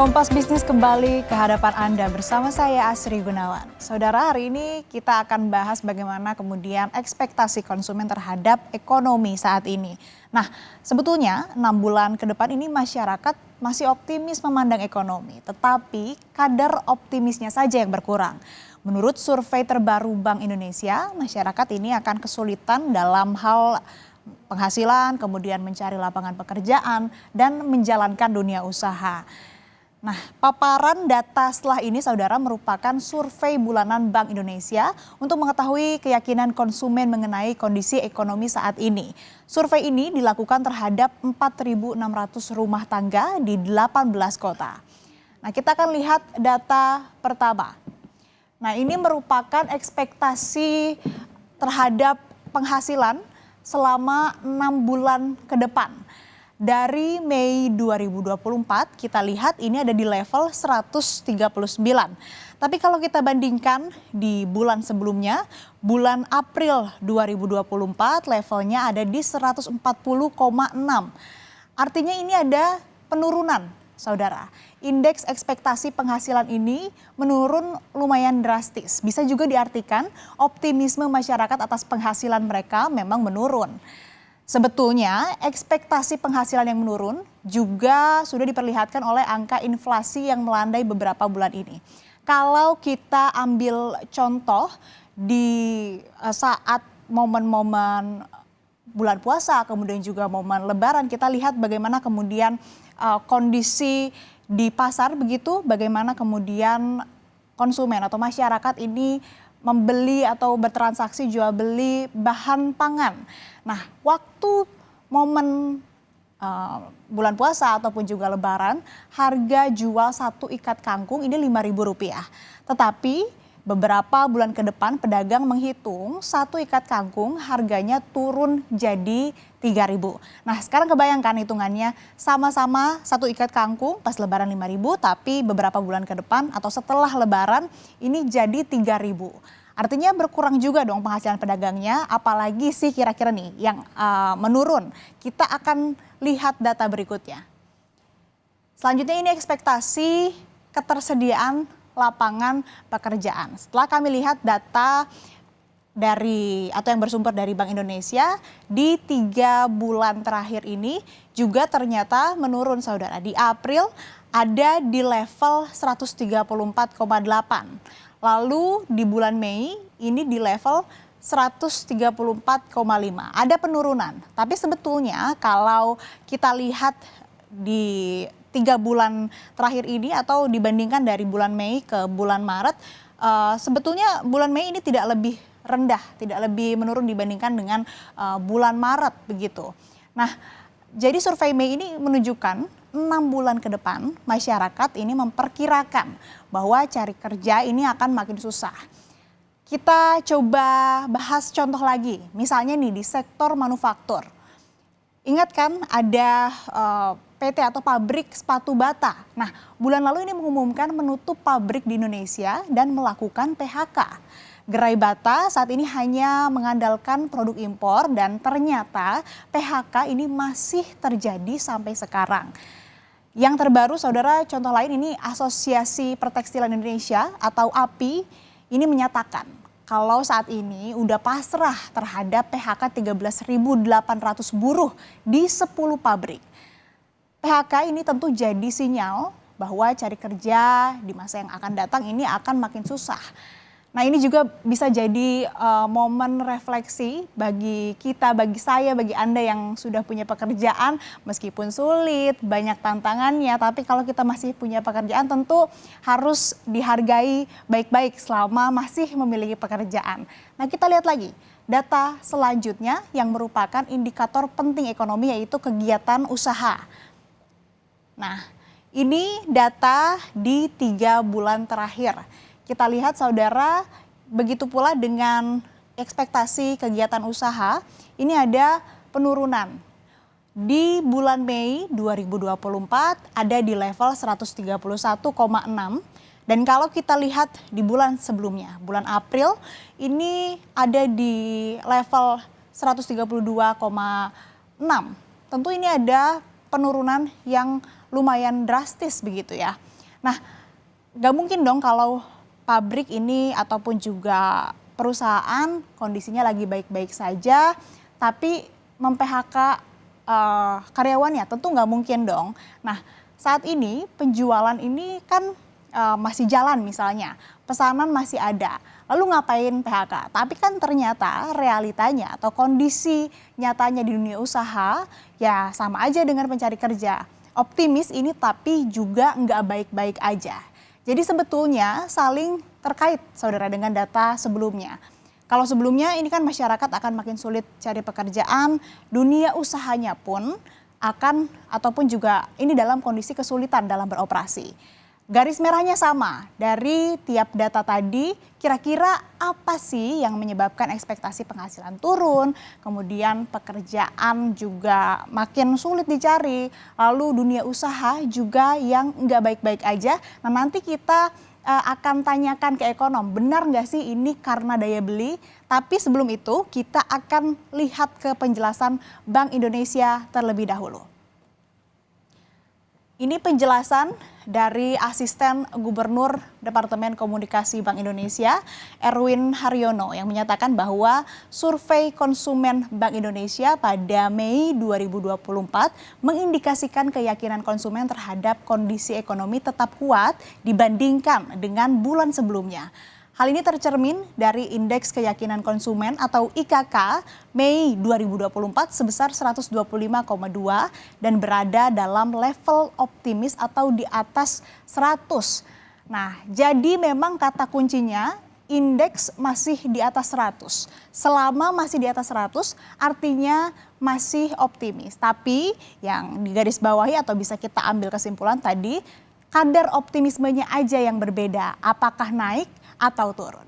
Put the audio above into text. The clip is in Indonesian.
Kompas Bisnis kembali ke hadapan Anda bersama saya Asri Gunawan. Saudara, hari ini kita akan bahas bagaimana kemudian ekspektasi konsumen terhadap ekonomi saat ini. Nah, sebetulnya 6 bulan ke depan ini masyarakat masih optimis memandang ekonomi, tetapi kadar optimisnya saja yang berkurang. Menurut survei terbaru Bank Indonesia, masyarakat ini akan kesulitan dalam hal penghasilan, kemudian mencari lapangan pekerjaan, dan menjalankan dunia usaha. Nah, paparan data setelah ini saudara merupakan survei bulanan Bank Indonesia untuk mengetahui keyakinan konsumen mengenai kondisi ekonomi saat ini. Survei ini dilakukan terhadap 4.600 rumah tangga di 18 kota. Nah, kita akan lihat data pertama. Nah, ini merupakan ekspektasi terhadap penghasilan selama 6 bulan ke depan. Dari Mei 2024 kita lihat ini ada di level 139. Tapi kalau kita bandingkan di bulan sebelumnya, bulan April 2024 levelnya ada di 140,6. Artinya ini ada penurunan, saudara. Indeks ekspektasi penghasilan ini menurun lumayan drastis. Bisa juga diartikan optimisme masyarakat atas penghasilan mereka memang menurun. Sebetulnya ekspektasi penghasilan yang menurun juga sudah diperlihatkan oleh angka inflasi yang melandai beberapa bulan ini. Kalau kita ambil contoh di saat momen-momen bulan puasa, kemudian juga momen lebaran, kita lihat bagaimana kemudian kondisi di pasar begitu, bagaimana kemudian konsumen atau masyarakat ini membeli atau bertransaksi jual beli bahan pangan. Nah, waktu momen bulan puasa ataupun juga lebaran, harga jual satu ikat kangkung ini Rp5.000. Tetapi beberapa bulan ke depan pedagang menghitung satu ikat kangkung harganya turun jadi Rp3.000. Nah, sekarang kebayangkan hitungannya, sama-sama satu ikat kangkung pas lebaran Rp5.000, tapi beberapa bulan ke depan atau setelah lebaran ini jadi Rp3.000. Artinya berkurang juga dong penghasilan pedagangnya, apalagi sih kira-kira nih yang menurun. Kita akan lihat data berikutnya. Selanjutnya ini ekspektasi ketersediaan lapangan pekerjaan. Setelah kami lihat data dari atau yang bersumber dari Bank Indonesia di 3 bulan terakhir ini juga ternyata menurun, saudara. Di April ada di level 134,8. Lalu di bulan Mei ini di level 134,5. Ada penurunan. Tapi sebetulnya kalau kita lihat di 3 bulan terakhir ini atau dibandingkan dari bulan Mei ke bulan Maret, sebetulnya bulan Mei ini tidak lebih rendah, tidak lebih menurun dibandingkan dengan bulan Maret begitu. Nah, jadi survei Mei ini menunjukkan 6 bulan ke depan masyarakat ini memperkirakan bahwa cari kerja ini akan makin susah. Kita coba bahas contoh lagi, misalnya nih di sektor manufaktur. Ingat kan ada PT atau pabrik sepatu bata. Nah, bulan lalu ini mengumumkan menutup pabrik di Indonesia dan melakukan PHK. Gerai Bata saat ini hanya mengandalkan produk impor dan ternyata PHK ini masih terjadi sampai sekarang. Yang terbaru, saudara, contoh lain ini Asosiasi Pertekstilan Indonesia atau API ini menyatakan kalau saat ini udah pasrah terhadap PHK 13.800 buruh di 10 pabrik. PHK ini tentu jadi sinyal bahwa cari kerja di masa yang akan datang ini akan makin susah. Nah, ini juga bisa jadi momen refleksi bagi kita, bagi saya, bagi Anda yang sudah punya pekerjaan, meskipun sulit, banyak tantangannya, tapi kalau kita masih punya pekerjaan tentu harus dihargai baik-baik selama masih memiliki pekerjaan. Nah, kita lihat lagi data selanjutnya yang merupakan indikator penting ekonomi, yaitu kegiatan usaha. Nah, ini data di 3 bulan terakhir. Kita lihat, saudara, begitu pula dengan ekspektasi kegiatan usaha, ini ada penurunan. Di bulan Mei 2024 ada di level 131,6. Dan kalau kita lihat di bulan sebelumnya, bulan April ini ada di level 132,6. Tentu ini ada penurunan yang lumayan drastis begitu ya. Nah, nggak mungkin dong kalau pabrik ini ataupun juga perusahaan kondisinya lagi baik-baik saja, tapi mem-PHK karyawannya, tentu nggak mungkin dong. Nah, saat ini penjualan ini kan masih jalan misalnya, pesanan masih ada. Lalu ngapain PHK? Tapi kan ternyata realitanya atau kondisi nyatanya di dunia usaha ya sama aja dengan pencari kerja. Optimis ini tapi juga nggak baik-baik aja. Jadi sebetulnya saling terkait saudara dengan data sebelumnya. Kalau sebelumnya ini kan masyarakat akan makin sulit cari pekerjaan, dunia usahanya pun akan ataupun juga ini dalam kondisi kesulitan dalam beroperasi. Garis merahnya sama dari tiap data tadi, kira-kira apa sih yang menyebabkan ekspektasi penghasilan turun, kemudian pekerjaan juga makin sulit dicari, lalu dunia usaha juga yang nggak baik-baik aja. Nah nanti kita akan tanyakan ke ekonom, benar nggak sih ini karena daya beli? Tapi sebelum itu kita akan lihat ke penjelasan Bank Indonesia terlebih dahulu. Ini penjelasan dari Asisten Gubernur Departemen Komunikasi Bank Indonesia, Erwin Haryono, yang menyatakan bahwa survei konsumen Bank Indonesia pada Mei 2024 mengindikasikan keyakinan konsumen terhadap kondisi ekonomi tetap kuat dibandingkan dengan bulan sebelumnya. Hal ini tercermin dari Indeks Keyakinan Konsumen atau IKK Mei 2024 sebesar 125,2 dan berada dalam level optimis atau di atas 100. Nah, jadi memang kata kuncinya indeks masih di atas 100. Selama masih di atas 100 artinya masih optimis. Tapi yang digarisbawahi atau bisa kita ambil kesimpulan tadi, kadar optimismenya aja yang berbeda. Apakah naik atau turun?